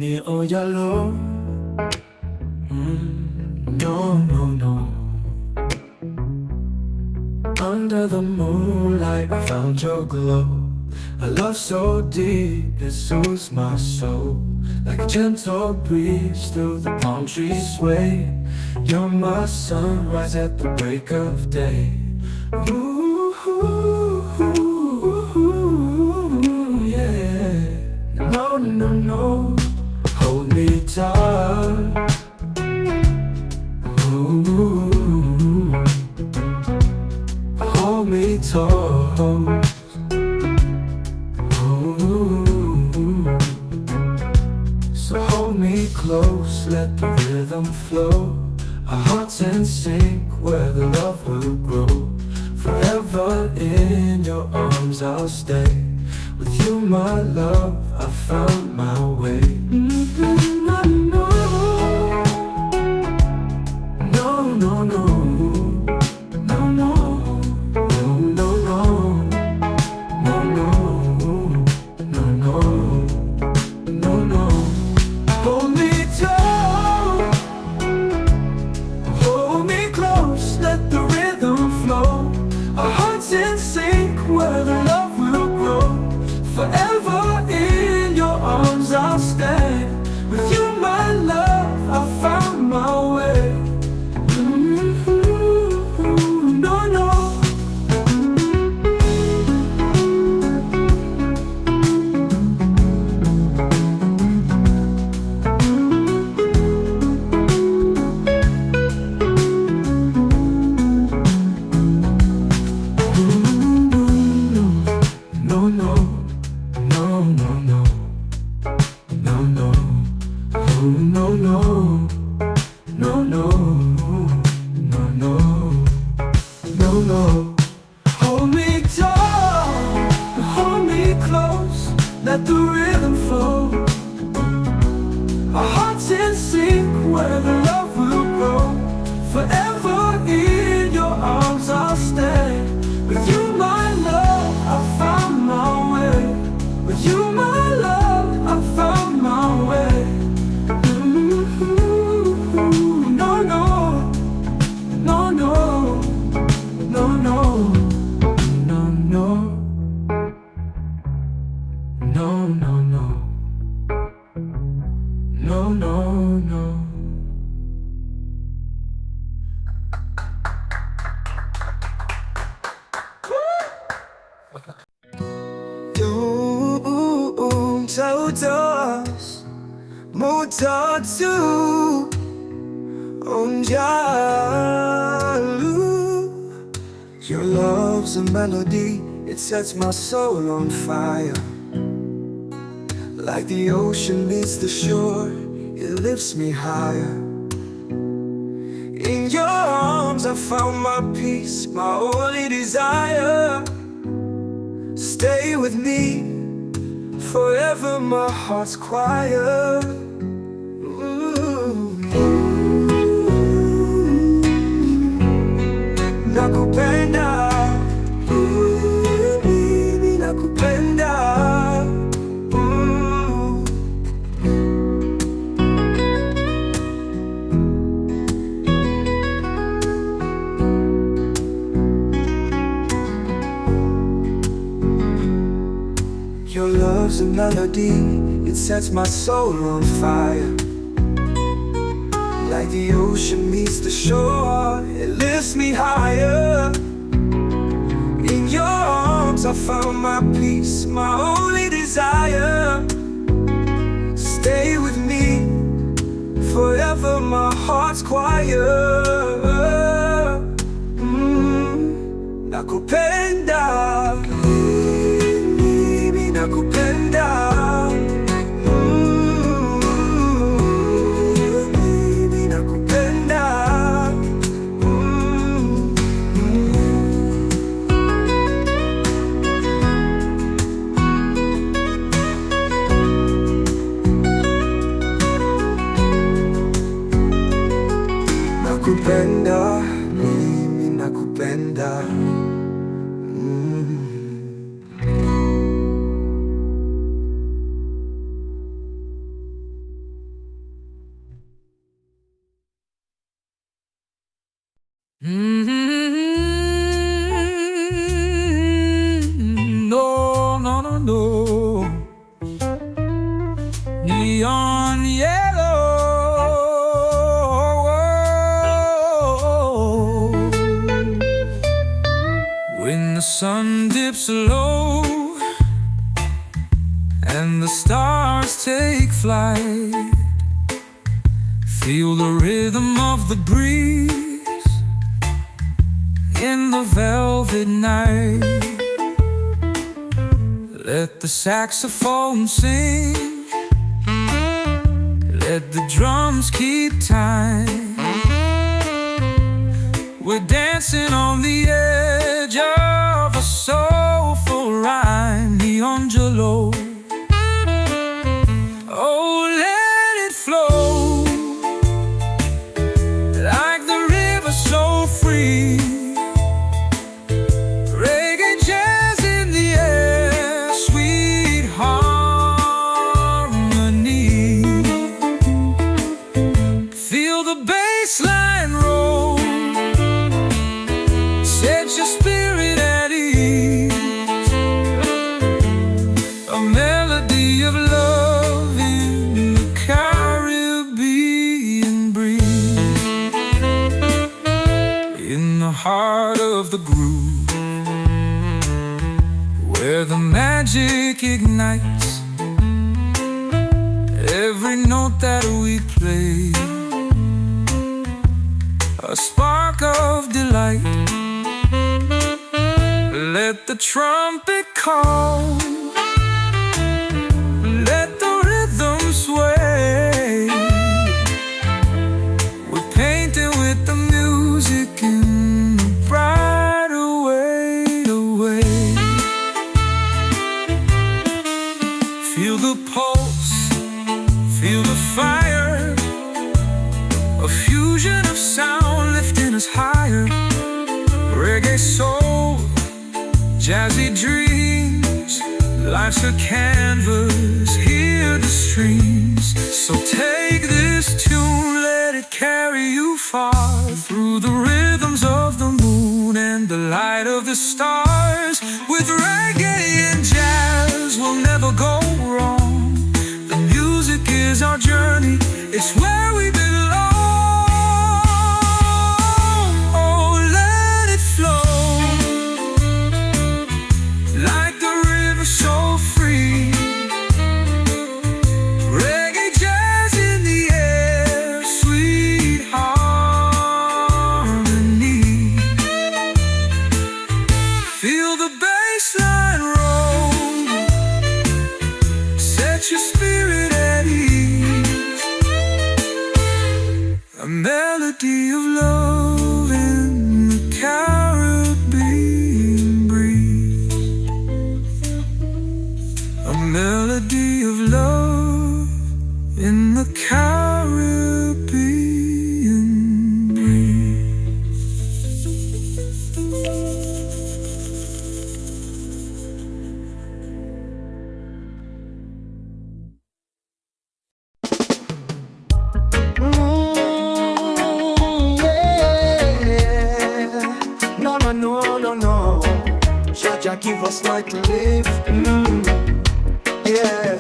ni oyalo. No, no, no. Under the moonlight I found your glow. A love so deep it soothes my soul. Like a gentle breeze through the palm trees sway. You're my sunrise at the break of day. Ooh, yeah. No, no, no. Hold me tight. Ooh, hold me close. So hold me close, let the rhythm flow. Our hearts in sync, where the love will grow. Forever in your arms I'll stay. With you my love, I found my way. I know. No, no, no. No, no. No, no, no. No, no. No, no. No, no. Hold me tight. Hold me close, let the rhythm flow. Our hearts in sync, where the love will grow. Forever in your arms I'll stay. With you my love, I found my way. No, no. No, no. No, no, no. No, no. Oh, no, no. No, no. No, no. No, no. Hold me tight. Hold me close. Let the rhythm flow. Our hearts in sync, where the love will grow. Forever in your arms I'll stay. With you my love, I found my way. With you my love, I found my way. No, no. No, no. No, no. No, no. No, no, no. No, no, no. Todos mutatu onjalu. Your love's a melody, it sets my soul on fire. Like the ocean meets the shore, it lifts me higher. In your arms I found my peace, my only desire. Stay with me forever, my heart's choir. Nakupenda, baby, nakupenda. Your love's a melody, it sets my soul on fire. Like the ocean meets the shore, it lifts me higher. In your arms I found my peace, my only desire. Stay with me forever, my heart's choir. Nakupenda, baby, nakupenda. Nakupenda, mimi nakupenda. neon yellow. When the sun dips low and the stars take flight, feel the rhythm of the breeze in the velvet night. Let the saxophone sing, let the drums keep time. We're dancing on the edge of a soulful rhyme, neon jello. Oh, let it flow like the river so free. Reggae jazz in the air, sweet harmony. Feel the bass line roll, set your spirit at ease. A melody of love in the Caribbean breeze. In the heart of the groove, where the magic ignites every note that we play. A spark of delight. Let the trumpet call, let the rhythm sway. We're painting with the music in a brighter way. Feel the pulse, feel the fire, a fusion of sound lifting us higher. Reggae soul, jazzy dreams, life's a canvas, hear the streams. So take this tune, let it carry you far, through the rhythms of the moon and the light of the stars. With reggae and jazz, we'll never go wrong. The music is our journey, it's where we belong. So free, reggae jazz in the air, sweet harmony. Feel the bass line roll, set your spirit at ease. A melody of love in the Caribbean breeze. A melody of love in the Caribbean breeze. Yeah. No. Jah give us life to live. Yeah,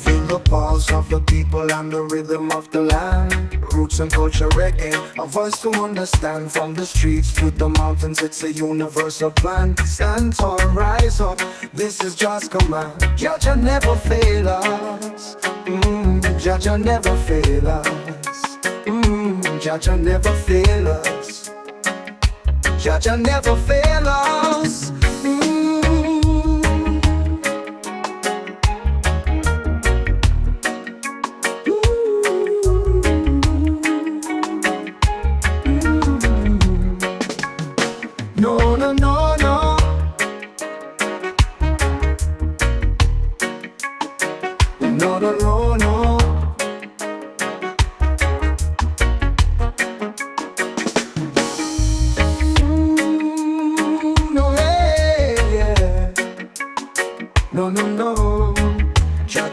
feel the pulse of the people and the rhythm of the land. Roots and culture reggae, a voice to understand. From the streets to the mountains, it's a universal plan. Stand tall, rise up, this is just command. Jah never fail us. Jah never fail us. Jah never fail us. Jah never fail us. No. No.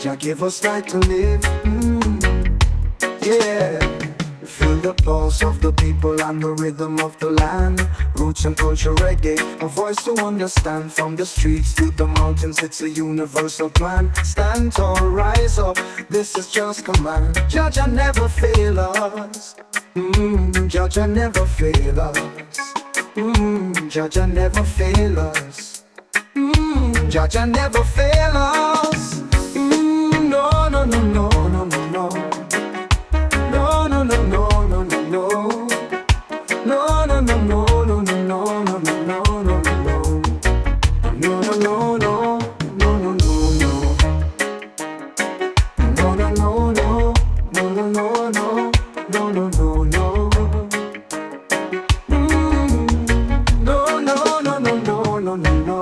Jah give us life to live. Yeah, feel the pulse of the people people and the rhythm of the land. Roots and culture reggae, a voice to understand. From the streets to the mountains, it's a universal plan. Stand tall, rise up, this is just command. Jaja never fail us. Jaja never fail us. Jaja never fail us. Jaja never fail us. No, no, no, no, no, no, no. No, no, no, no, no, no, no. No, no, no, no, no, no, no, no, no, no, no, no. No, no, no, no, no, no, no, no. No, no, no, no, no, no, no, no, no, no, no, no. No, no, no, no, no, no, no, no.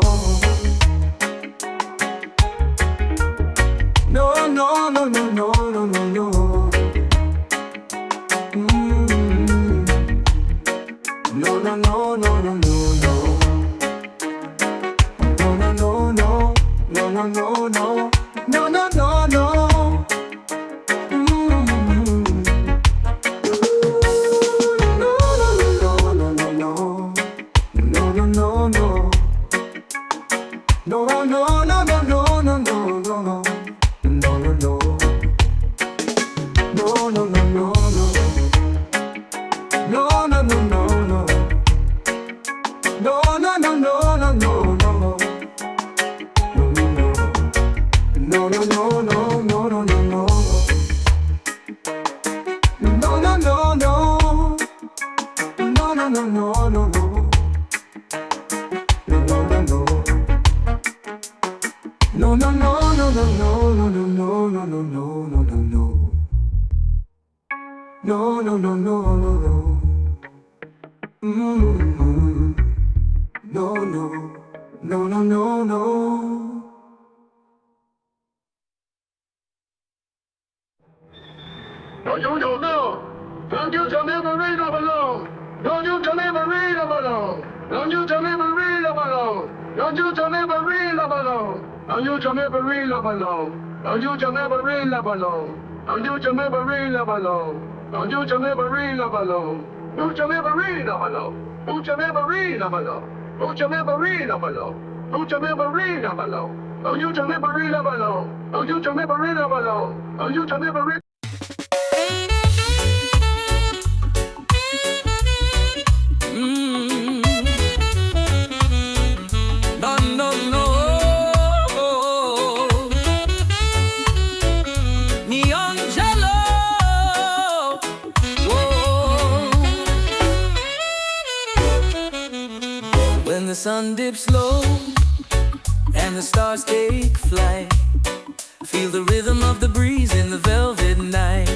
No, no, no, no, no, no, no, no. No, no, no, no, no, no, no. No, no, no, no. No, no, no, no. No, no, no, no. No, no, no, no, no, no. No, no, no, no. No, no, no, no, no, no, no, no, no. No, no, no. No, no, no, no, no. No, no, no, no, no. No, no, no, no, no, no, no. No, no, no, no, no, no, no, no. No, no, no, no. No, no, no, no, no, no. No, no, no, no. No, no, no, no, no, no, no, no, no, no, no, no, no, no, no. No, no, no, no, no, no. No, no, no, no, no, no. Don't you know? Don't you tell me the read of alone? Don't you tell me the read of alone? Don't you tell me the read of alone? Don't you tell me the read of alone? Don't you tell me the read of alone? Don't you tell me the read of alone? Don't you tell me the read of alone? Don't you tell me the read of alone? Don't you tell me the read of alone? Don't you tell me the read of alone? Don't you tell me the read of alone? Don't you tell me the read of alone? Don't you tell me the read of alone? Don't you tell me the read of alone? Don't you tell me the read. No, no, no. Neon jello. Whoa. When the sun dips low and the stars take flight, feel the rhythm of the breeze in the velvet night.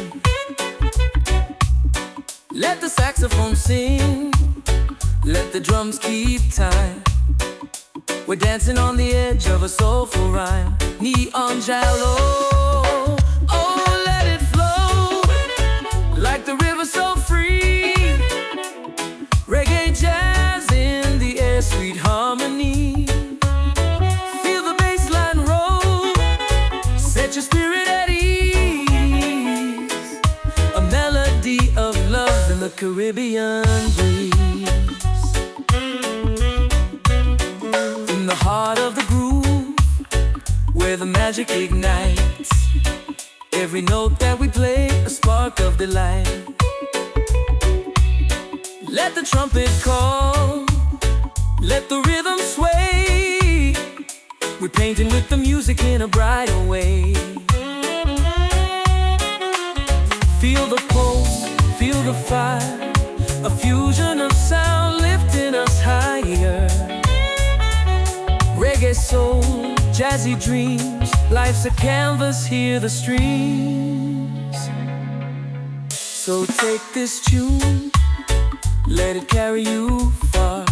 Let the saxophone sing, let the drums keep time. We're dancing on the edge of a soulful rhyme. Neon jello, oh, let it flow like the river so free. Reggae jazz in the air, sweet harmony. Feel the bass line roll, set your spirit at ease. A melody of love in the Caribbean breeze. In the heart of the groove, where the magic ignites. Every note that we play, a spark of delight. Let the trumpet call, let the rhythm sway. We're painting with the music in a brighter way. Feel the pulse, feel the fire, a fusion of sound lifting us higher. Reggae soul, jazzy dreams, life's a canvas, hear the streams. So take this tune, let it carry you far,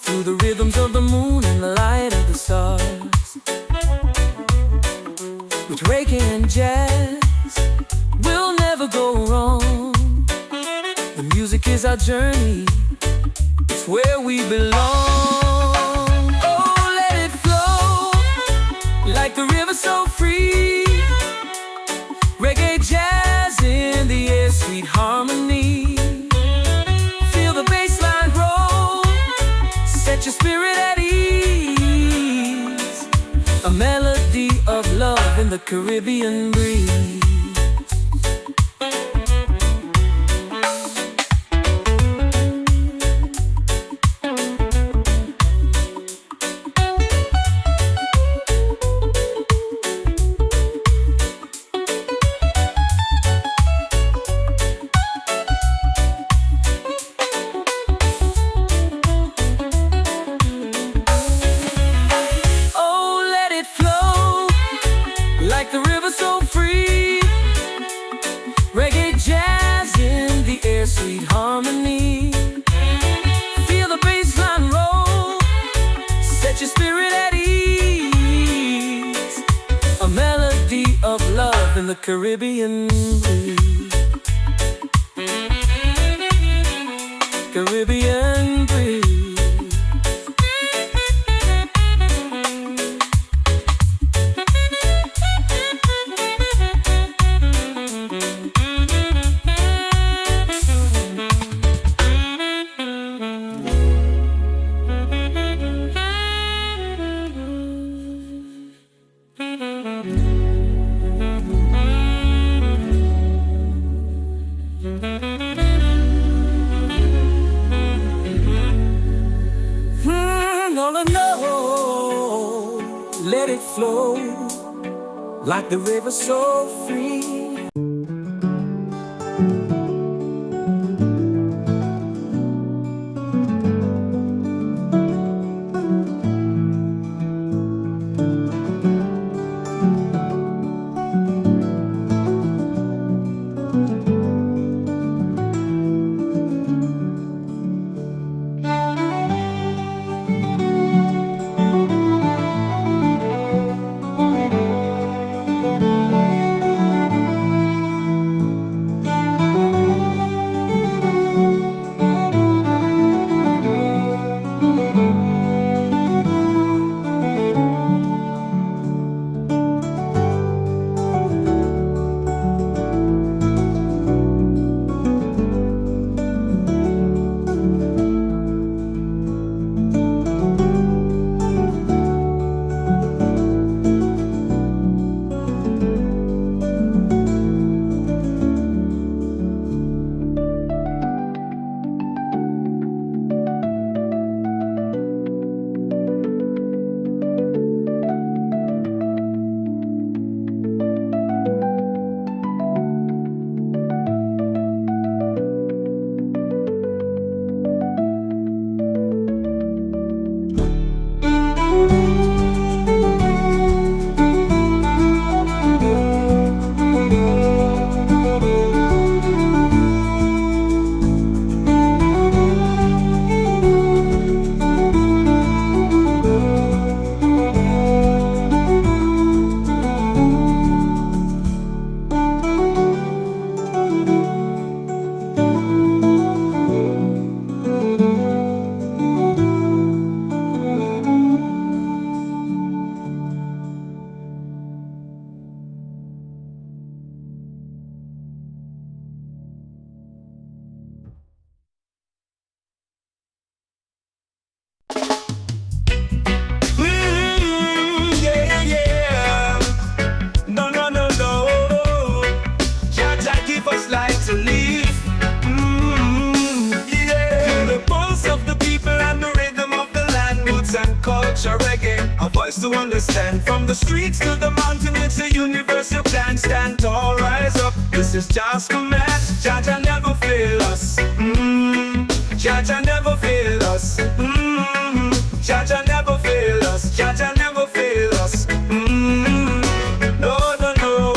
through the rhythms of the moon and the light of the stars. With reggae and jazz, we'll never go wrong. The music is our journey, it's where we belong. Like the river so free, reggae jazz in the air, sweet harmony. Caribbean breeze. Like the river so free, reggae jazz in the air, sweet harmony. Feel the bass line roll, set your spirit at ease. A melody of love in the Caribbean breeze. Caribbean breeze. Let it flow like the river so free. To understand from the streets to the mountain, it's a universal plan. Stand tall, rise up. This is Jah's command. Jah never fail us. Jah never fail us. Jah never fail us. Jah never fail us. No, no, no.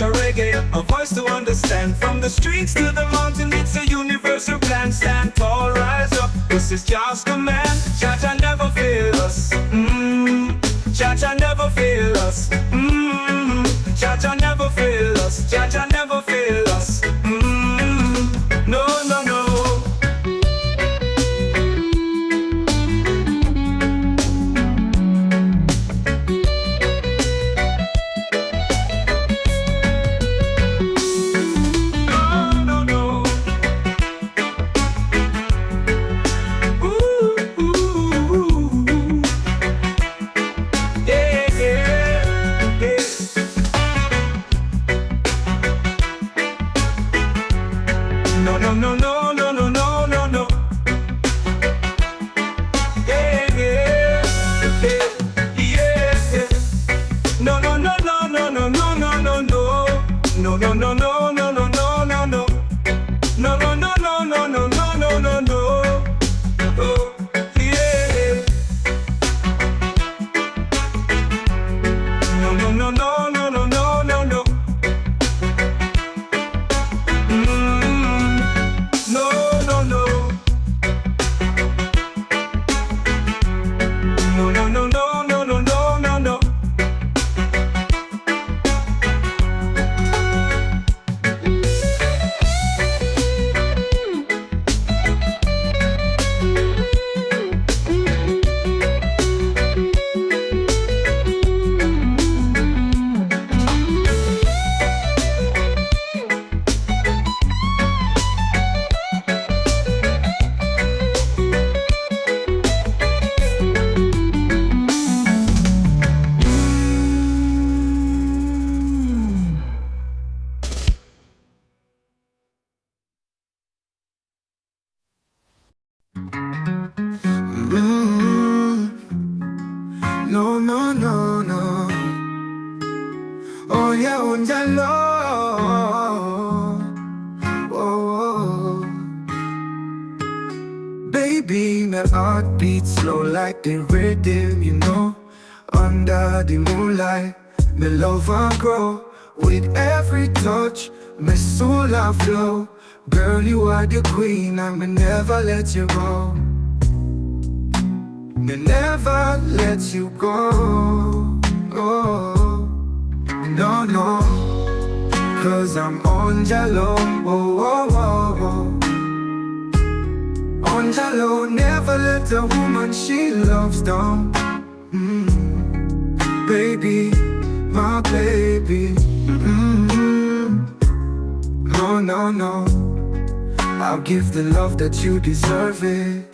Reggae, a voice to understand. From the streets to the mountain, it's a universal plan. Stand tall, rise up, this is Jah's command. Jah never fail us, Jah never fail us, Jah never fail us, Jah never fail us, no, no, no. No, no, no, no. Oh yeah, unjalo. Oh, baby, my heart beats slow like the rhythm, you know. Under the moonlight, my love will grow. With every touch, my soul will flow. Girl, you are the queen, I'ma never let you go. Me never let you go. Oh, no, no. Cause I'm on Jalo. Oh, oh, oh, oh. On Jalo, never let a woman she loves down. Baby, my baby. No, no, no. I'll give the love that you deserve it.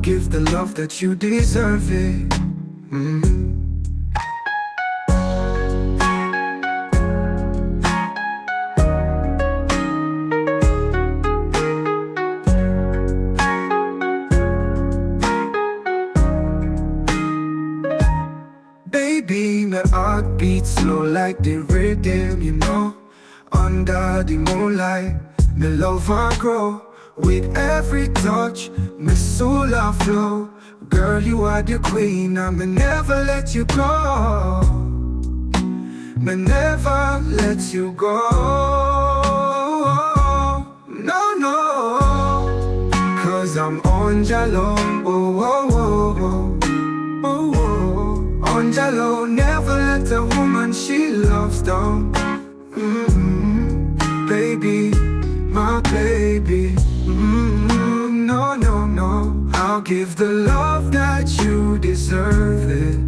Give the love that you deserve it. Baby, my heart beats slow like the rhythm, you know. Under the moonlight, my love will grow. With every touch, my soul will flow. Girl, you are the queen, I'ma never let you go. Me never let you go. No, no. Cause I'm on Jalo. Oh, oh, oh, oh, oh, oh. On Jalo, never let a woman she loves down. Baby, my baby. No, no, no. I'll give the love that you deserve it.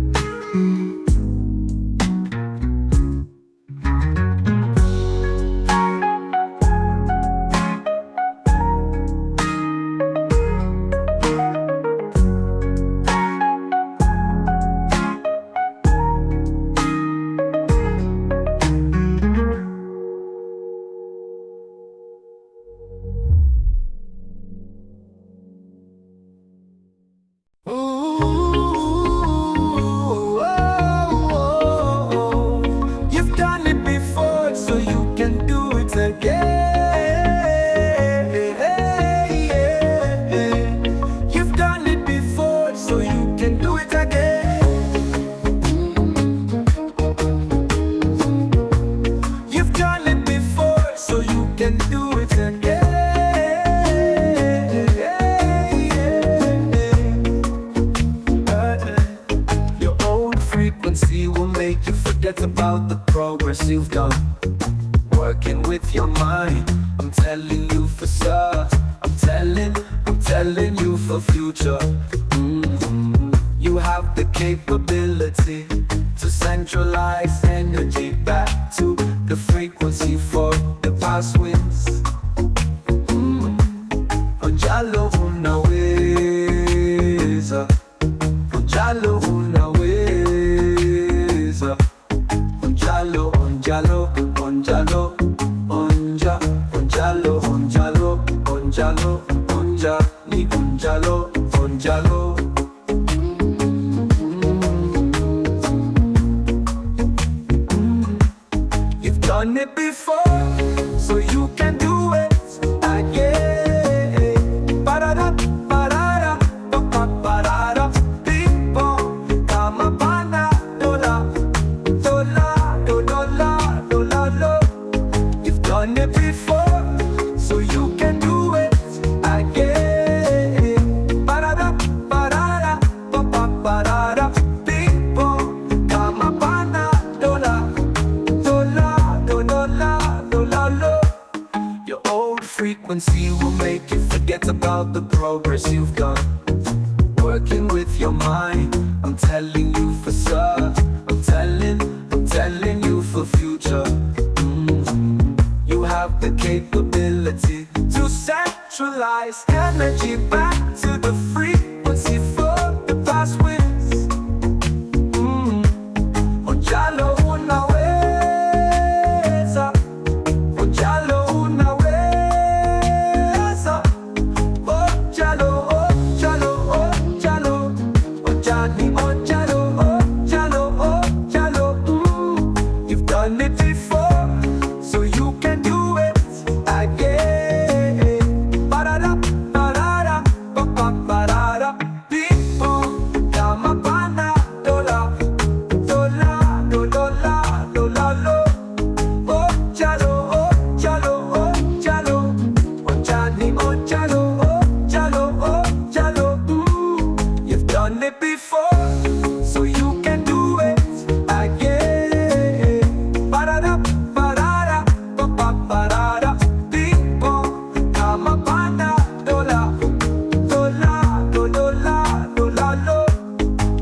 forget about the progress you've done. Working with your mind, I'm telling you for sure. I'm telling you for future. You have the capability to centralize energy back to the frequency for the past winds. Onjalo unaweza, onjalo unaweza, onjalo, onjalo, onjalo, onja, onjalo, onjalo, onjalo, onja, ni onjalo, onjalo. You've done it before, so you can do it again. Ba-da-da, ba-da-da, ba-ba-ba-da-da. People, kama bana, dola, dola, dola, dola, lo. You've done it before, so you can do it again. Ba-da-da, ba-da-da, ba-ba-ba-da-da. People, kama bana, dola, dola, dola, dola, lo. Your old frequency will make you forget about the progress you've done. Working with your mind, I'm telling you for sure. I'm telling you for future. You have the capability to centralize energy back to the frequency for the past winds. Onjalo unaweza, onjalo unaweza, onjalo, onjalo, onjalo, onjani, onjalo, onjalo, onjalo. You've done it before, so you can do it again. Ba-da-da, ba-da-da, ba-ba-ba-da-da. People, kama bana, dola, dola, dola, dola, lo. Onjalo, onjalo, onjalo, onjani, onjalo, onjalo, onjalo. You've done it before, so you can do it again. Ba-da-da, ba-da-da, ba-ba-ba-da-da. People, kama bana, dola, dola, dola, dola, lo.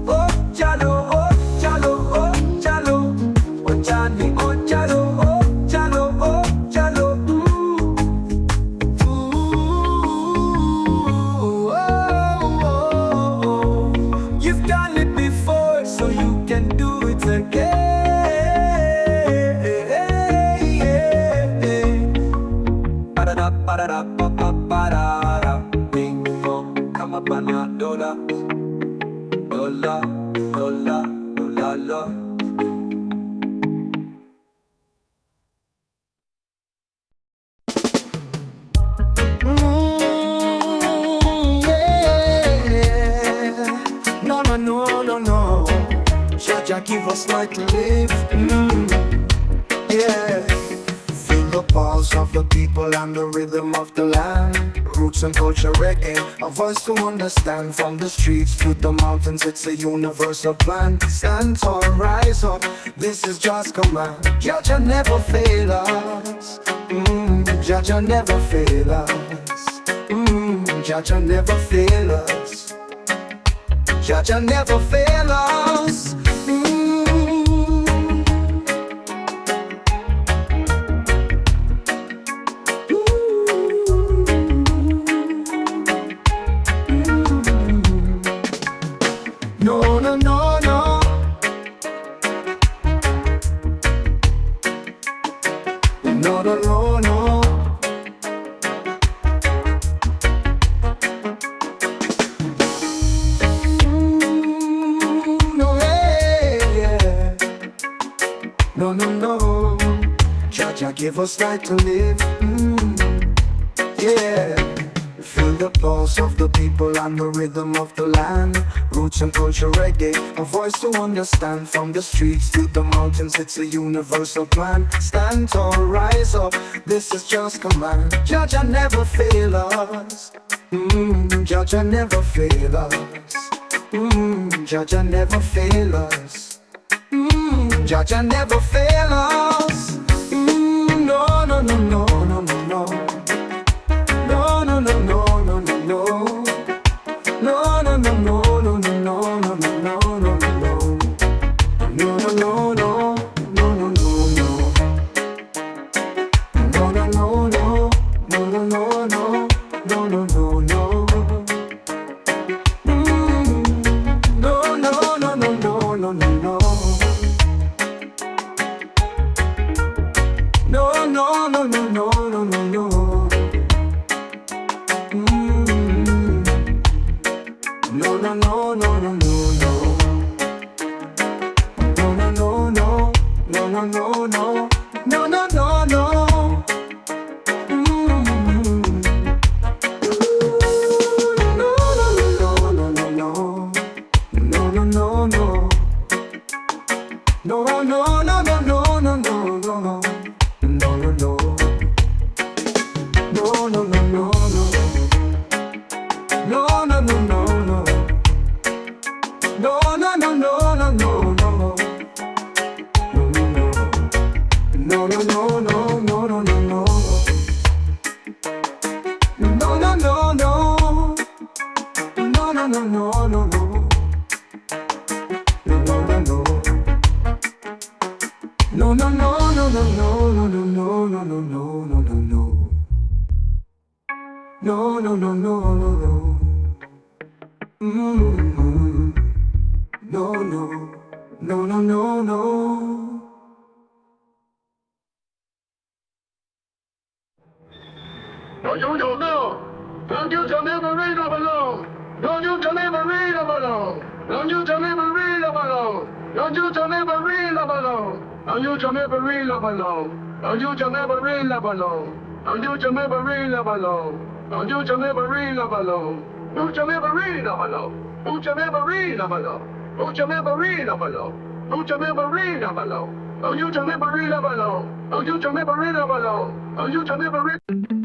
Onjalo, onjalo, onjalo, onjani, onjalo, onjalo, onjalo. You've done it before, so you can do it again. Ba-da-da, ba-da-da, ba-ba-ba-da-da. Bing bong, kama bana, dola, dola, dola, dola, lo. Yeah. No, no, no, no, no. Jah give us life to live. Yeah. Feel the pulse of the people and the rhythm of the land. Roots and culture, reggae, a voice to understand. From the streets to the mountains, it's a universal plan. Stand tall, rise up, this is just command. Jah never fail us. Jah never fail us. Jah never fail us. Jah never fail us. No, no, no, no. No, no, no, no. No, yeah. No, no, no. Jah give us right to live. Yeah. Feel the pulse of the people and the rhythm of the land. Roots and culture, reggae, a voice to understand. From the streets to the mountains, it's a universal plan. Stand tall, rise up, this is just command. Jah never fail us. Jah never fail us. Jah never fail us. Jah never fail us. No, no, no, no, no, no, no. No, no, no, no, no, no, no. No, no, no, no, no, no, no, no, no, no, no, no. No, no, no, no, no, no, no, no. No, no, no, no, no, no, no, no, no, no, no, no. No, no, no, no, no, no, no, no. No, no, no, no, no, no, no, no. No, no, no, no, no, no, no. No, no, no, no. No, no, no, no. No, no, no, no. No, no, no, no, no, no. No, no, no, no. No, no, no, no, no, no, no, no, no. No, no, no. No, no, no, no, no. No, no, no, no, no. No, no, no, no, no, no, no. No, no, no, no, no, no, no, no. No, no, no, no. No, no, no, no, no, no. No, no, no, no. No, no, no, no, no, no, no, no, no, no, no, no, no, no, no. No, no, no, no, no, no. No, no, no, no, no, no. No, you don't know. Don't you tell me the read of alone. Don't you tell me the read of alone. Don't you tell me the read of alone. Don't you tell me the read of alone. Don't you tell me the read of alone. Don't you tell me the read of alone. Don't you tell me the read of alone. Don't you tell me the read of alone. Don't you tell me the read of alone. Don't you tell me the read of alone. Don't you tell me the read of alone. Don't you tell me the read of alone. Don't you tell me the read of alone. Don't you tell me the read of alone. Don't you tell me the read.